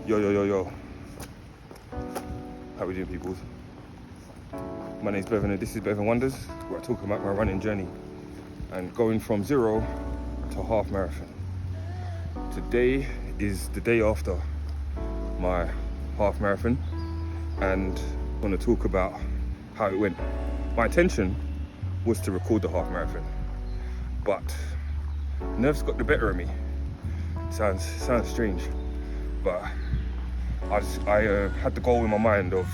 Yo. How we doing, peoples? My name's Bevan and this is Bevan Wonders, where I talk about my running journey and going from 0 to half marathon. Today is the day after my half marathon and I want to talk about how it went. My intention was to record the half marathon, but nerves got the better of me. Sounds strange, but I had the goal in my mind of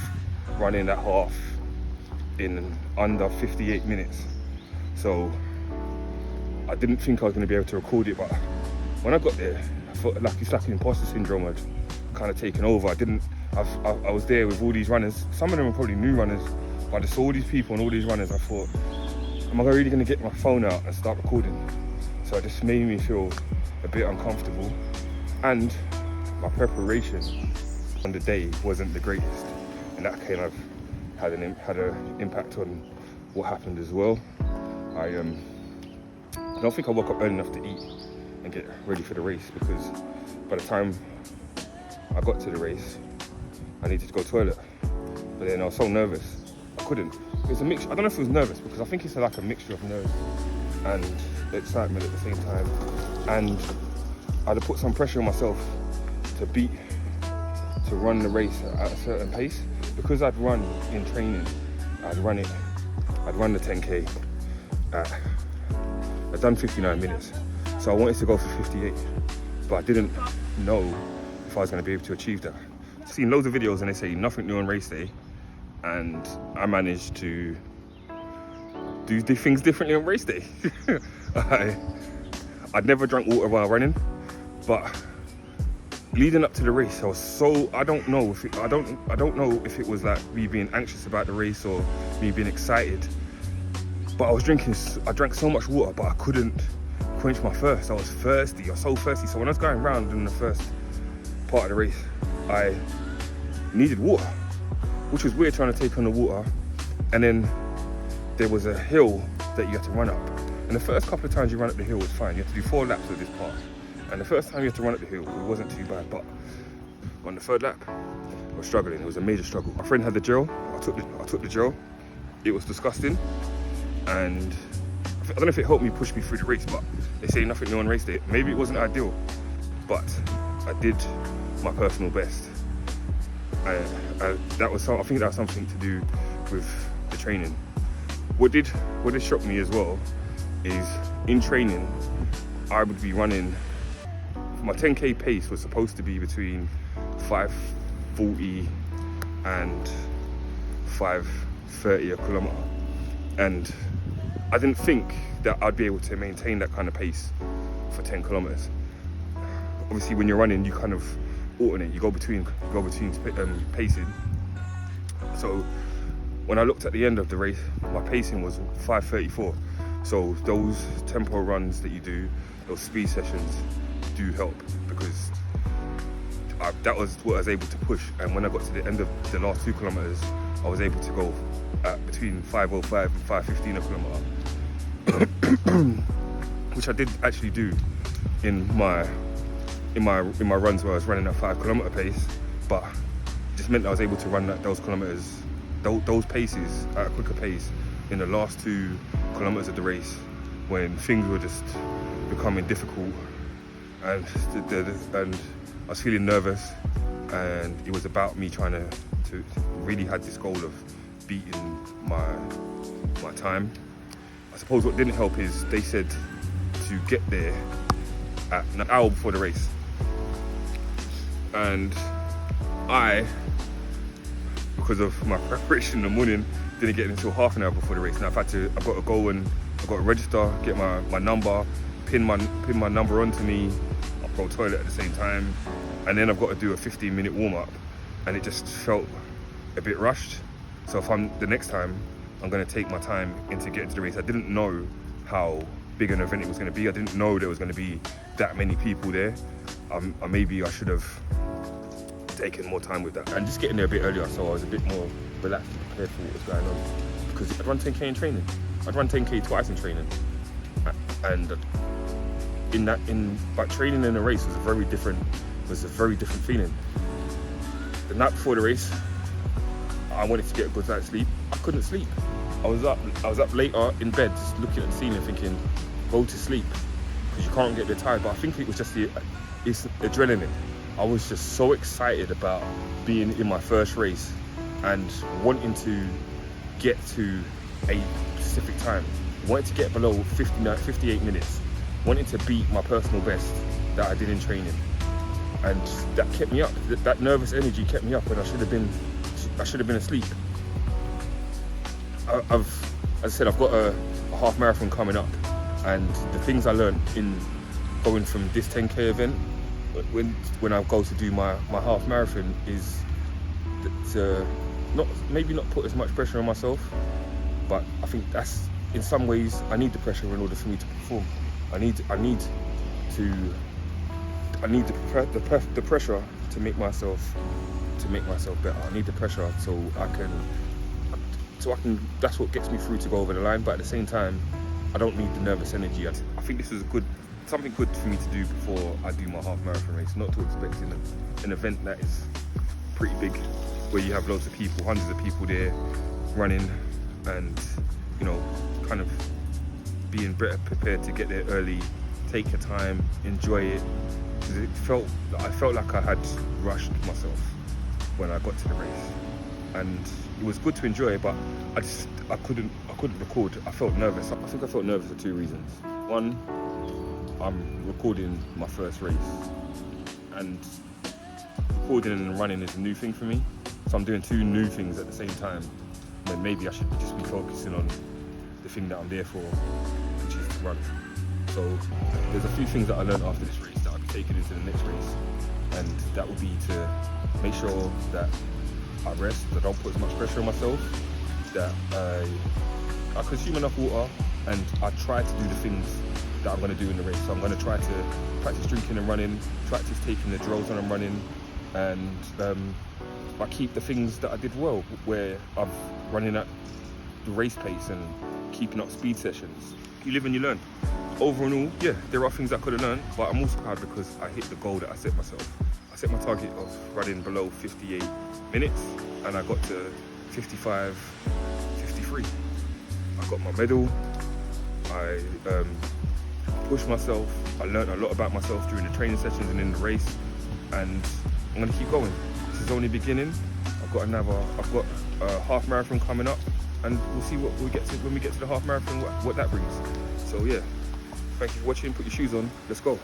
running that half in under 58 minutes. So I didn't think I was going to be able to record it, but when I got there, I felt like it's like an imposter syndrome had kind of taken over. I was there with all these runners. Some of them were probably new runners, but I just saw all these people and all these runners. I thought, am I really going to get my phone out and start recording? So it just made me feel a bit uncomfortable, and my preparation on the day wasn't the greatest, and that kind of had an impact on what happened as well. I don't think I woke up early enough to eat and get ready for the race, because by the time I got to the race, I needed to go to the toilet. But then I was so nervous, I couldn't. It was a mixture. I don't know if it was nervous, because I think it's like a mixture of nerves and excitement at the same time. And I had to put some pressure on myself to run the race at a certain pace. Because I'd run in training, I'd run the 10K I'd done 59 minutes. So I wanted to go for 58, but I didn't know if I was going to be able to achieve that. I've seen loads of videos and they say nothing new on race day, and I managed to do things differently on race day. I'd never drank water while running, but leading up to the race, I don't know if it was like me being anxious about the race or me being excited, but I drank so much water, but I couldn't quench my thirst. I was so thirsty. So when I was going around in the first part of the race, I needed water, which was weird trying to take on the water. And then there was a hill that you had to run up. And the first couple of times you run up the hill was fine. You had to do 4 laps of this path. And the first time you had to run up the hill, it wasn't too bad. But on the 3rd lap, I was struggling. It was a major struggle. My friend had the gel. I took the gel. It was disgusting. And I don't know if it helped me push me through the race, but they say nothing new on race day. Maybe it wasn't ideal, but I did my personal best. I think that was something to do with the training. What did shock me as well is in training, I would be running, my 10K pace was supposed to be between 5:40 and 5:30 a kilometer. And I didn't think that I'd be able to maintain that kind of pace for 10 kilometers. Obviously, when you're running, you kind of alternate. You go between pacing. So when I looked at the end of the race, my pacing was 5:34. So those tempo runs that you do, those speed sessions, do help, because that was what I was able to push. And when I got to the end of the last 2 kilometers, I was able to go at between 5:05 and 5:15 a kilometer. Which I did actually do in my runs where I was running at 5 kilometer pace, but it just meant that I was able to run those kilometers, those paces at a quicker pace in the last 2 kilometers of the race, when things were just becoming difficult and I was feeling nervous, and it was about me trying to really had this goal of beating my time. I suppose what didn't help is they said to get there at an hour before the race, and because of my preparation in the morning, didn't get until half an hour before the race. Now I've got to go and I've got to register, get my number, pin my number onto me, I'll go to the toilet at the same time, and then I've got to do a 15-minute warm-up, and it just felt a bit rushed. So the next time, I'm going to take my time into getting to the race. I didn't know how big an event it was going to be. I didn't know there was going to be that many people there. Maybe I should have taken more time with that and just getting there a bit earlier, so I was a bit more relaxed and prepared for what was going on. Because I'd run 10K in training. I'd run 10K twice in training, and but training in a race was a very different feeling. the night before the race, I wanted to get a good night's sleep. I couldn't sleep. I was up later in bed, just looking at the ceiling, thinking, go to sleep, because you can't get there tired. But I think it was just it's adrenaline. I was just so excited about being in my first race and wanting to get to a specific time. Wanted to get below 58 minutes. Wanted to beat my personal best that I did in training. And that kept me up. That nervous energy kept me up when I should have been asleep. As I said, I've got a half marathon coming up, and the things I learned in going from this 10k event, when I go to do my half marathon, is to maybe not put as much pressure on myself, but I think that's, in some ways, I need the pressure in order for me to perform. I need the pressure to make myself better. I need the pressure so I can. That's what gets me through to go over the line. But at the same time, I don't need the nervous energy. I think this is something good for me to do before I do my half marathon race. Not to expect an event that is pretty big, where you have loads of people, hundreds of people there running, and kind of being better prepared to get there early, take your time, enjoy it. Because I felt like I had rushed myself when I got to the race, and it was good to enjoy, but I couldn't record. I felt nervous. I think I felt nervous for two reasons. One, I'm recording my first race, and recording and running is a new thing for me. So I'm doing two new things at the same time, when maybe I should just be focusing on the thing that I'm there for, which is to run. So there's a few things that I learned after this race that I'll be taking into the next race, and that will be to make sure that I rest, that I don't put as much pressure on myself, that I consume enough water, and I try to do the things that I'm going to do in the race. So I'm going to try to practice drinking and running, practice taking the drills when I'm running, and I keep the things that I did well, where I'm running at the race pace and keeping up speed sessions. You live and you learn. Overall, yeah, there are things I could have learned, but I'm also proud because I hit the goal that I set myself. I set my target of running below 58 minutes, and I got to 55, 53. I got my medal. I pushed myself. I learned a lot about myself during the training sessions and in the race, and I'm gonna keep going. This is only beginning. I've got a half marathon coming up, and we'll see what we get to when we get to the half marathon, what that brings. So yeah, thank you for watching. Put your shoes on. Let's go.